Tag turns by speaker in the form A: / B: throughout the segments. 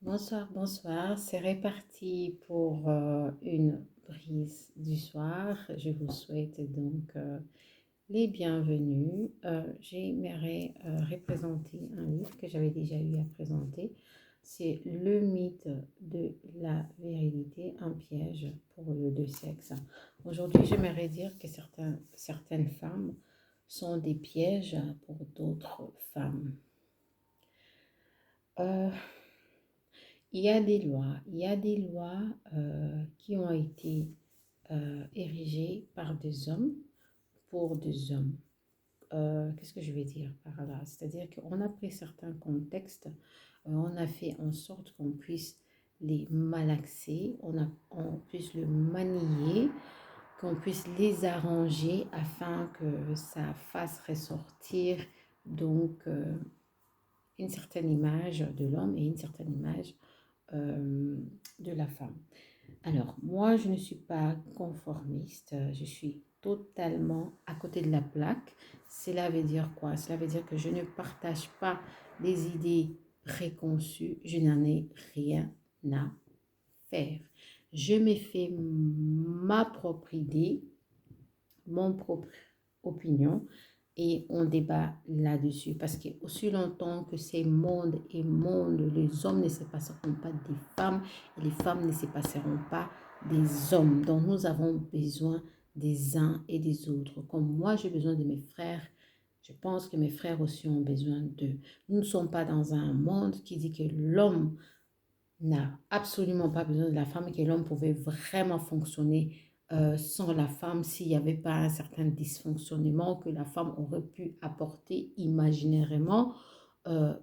A: Bonsoir, bonsoir. C'est reparti pour une brise du soir. Je vous souhaite donc les bienvenus. J'aimerais représenter un livre que j'avais déjà eu à présenter. C'est Le mythe de la virilité, un piège pour le deux sexes. Aujourd'hui, j'aimerais dire que certaines femmes sont des pièges pour d'autres femmes. Euh, il y a des lois qui ont été érigées par des hommes pour des hommes. Qu'est-ce que je vais dire par là? C'est-à-dire qu'on a pris certains contextes, on a fait en sorte qu'on puisse les malaxer, on puisse le manier, qu'on puisse les arranger afin que ça fasse ressortir donc une certaine image de l'homme et une certaine image euh, de la femme. Alors, moi, je ne suis pas conformiste, je suis totalement à côté de la plaque. Cela veut dire quoi? Cela veut dire que je ne partage pas les idées préconçues, je n'en ai rien à faire. Je me fais ma propre idée, mon propre opinion et on débat là-dessus parce que aussi longtemps que c'est monde et monde, les hommes ne se passeront pas des femmes et les femmes ne se passeront pas des hommes. Donc nous avons besoin des uns et des autres. Comme moi j'ai besoin de mes frères, je pense que mes frères aussi ont besoin d'eux. Nous ne sommes pas dans un monde qui dit que l'homme n'a absolument pas besoin de la femme et que l'homme pouvait vraiment fonctionner sans la femme s'il n'y avait pas un certain dysfonctionnement que la femme aurait pu apporter imaginairement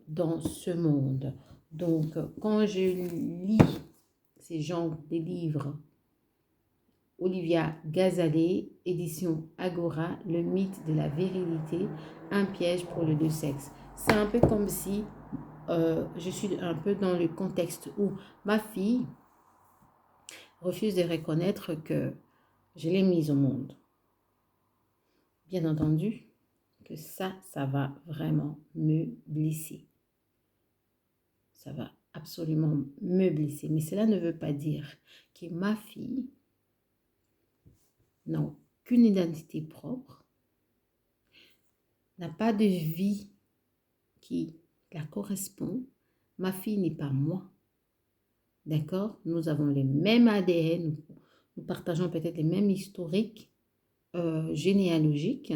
A: dans ce monde. Donc, quand je lis ces genres de livres, Olivia Gazalé, édition Agora, Le mythe de la virilité, un piège pour les deux sexes. C'est un peu comme si je suis un peu dans le contexte où ma fille refuse de reconnaître que je l'ai mise au monde. Bien entendu que ça va vraiment me blesser. Ça va absolument me blesser. Mais cela ne veut pas dire que ma fille n'a aucune identité propre, n'a pas de vie qui la correspond. Ma fille n'est pas moi. D'accord? Nous avons les mêmes ADN, nous partageons peut-être les mêmes historiques généalogiques,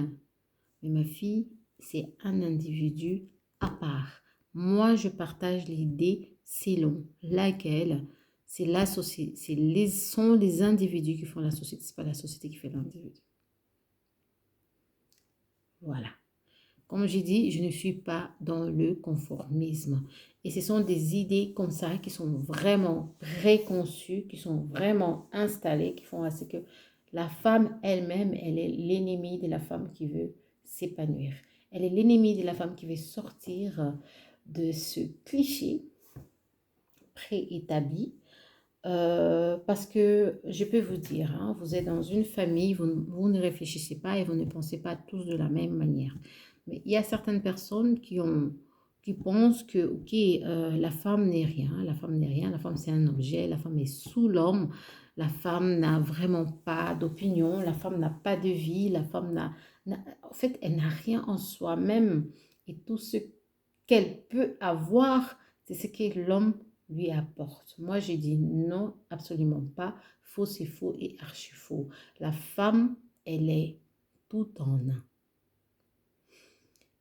A: mais ma fille, c'est un individu à part. Moi, je partage l'idée selon laquelle c'est la société, sont les individus qui font la société, c'est pas la société qui fait l'individu. Voilà. Comme j'ai dit, je ne suis pas dans le conformisme. Et ce sont des idées comme ça qui sont vraiment préconçues, qui sont vraiment installées, qui font à ce que la femme elle-même, elle est l'ennemi de la femme qui veut s'épanouir. Elle est l'ennemi de la femme qui veut sortir de ce cliché préétabli. Parce que je peux vous dire, hein, vous êtes dans une famille, vous ne réfléchissez pas et vous ne pensez pas tous de la même manière. Mais il y a certaines personnes qui pensent que, ok, la femme n'est rien, la femme n'est rien, la femme c'est un objet, la femme est sous l'homme, la femme n'a vraiment pas d'opinion, la femme n'a pas de vie, la femme en fait, elle n'a rien en soi-même. Et tout ce qu'elle peut avoir, c'est ce que l'homme lui apporte. Moi, j'ai dit non, absolument pas. Faux, c'est faux et archi faux. La femme, elle est tout en un.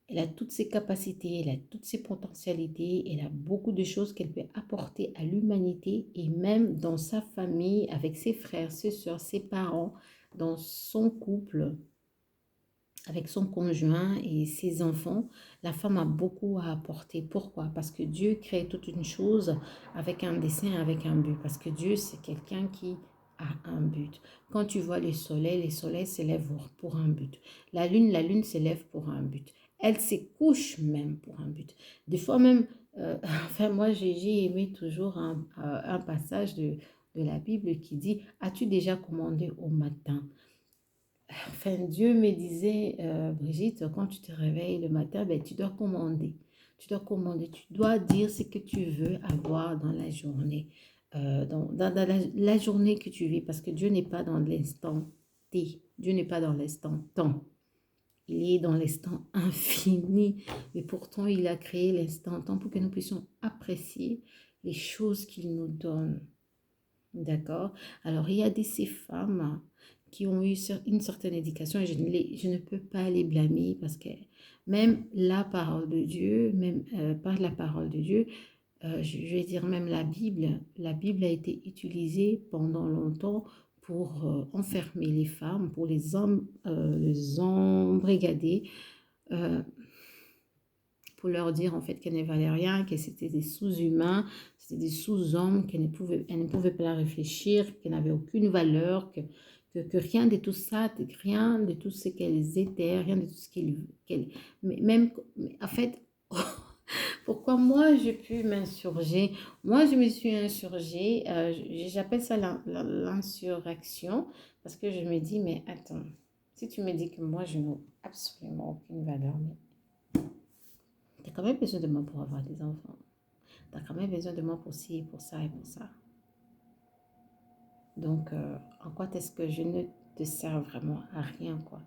A: Elle a toutes ses capacités, elle a toutes ses potentialités, elle a beaucoup de choses qu'elle peut apporter à l'humanité et même dans sa famille, avec ses frères, ses soeurs, ses parents, dans son couple, avec son conjoint et ses enfants, la femme a beaucoup à apporter. Pourquoi? Parce que Dieu crée toute une chose avec un dessein, avec un but. Parce que Dieu, c'est quelqu'un qui a un but. Quand tu vois le soleil s'élèvent pour un but. La lune s'élève pour un but. Elle se couche même pour un but. Des fois même, enfin moi j'ai aimé toujours un passage de la Bible qui dit, as-tu déjà commandé au matin? Enfin, Dieu me disait, Brigitte, quand tu te réveilles le matin, ben, tu dois commander. Tu dois commander, tu dois dire ce que tu veux avoir dans la journée, dans la journée que tu vis, parce que Dieu n'est pas dans l'instant T, Dieu n'est pas dans l'instant temps. Il est dans l'instant infini, mais pourtant il a créé l'instant temps pour que nous puissions apprécier les choses qu'il nous donne. D'accord? Alors, il y a ces femmes qui ont eu une certaine éducation et je ne peux pas les blâmer parce que même la parole de Dieu, même par la parole de Dieu, je vais dire même la Bible a été utilisée pendant longtemps pour enfermer les femmes, pour les embrigader, euh, pour leur dire en fait qu'elles ne valaient rien, que c'était des sous-humains, c'était des sous-hommes, elles ne pouvaient pas réfléchir, qu'elles n'avaient aucune valeur, que rien de tout ça, rien de tout ce qu'elles étaient, rien de tout ce qu'elles mais même, en fait, pourquoi moi j'ai pu m'insurger? Moi je me suis insurgée, j'appelle ça l'insurrection, parce que je me dis, mais attends, si tu me dis que moi je n'ai absolument aucune valeur, mais tu as quand même besoin de moi pour avoir des enfants. Tu as quand même besoin de moi pour ci, pour ça et pour ça. Donc, en quoi est-ce que je ne te sers vraiment à rien, quoi?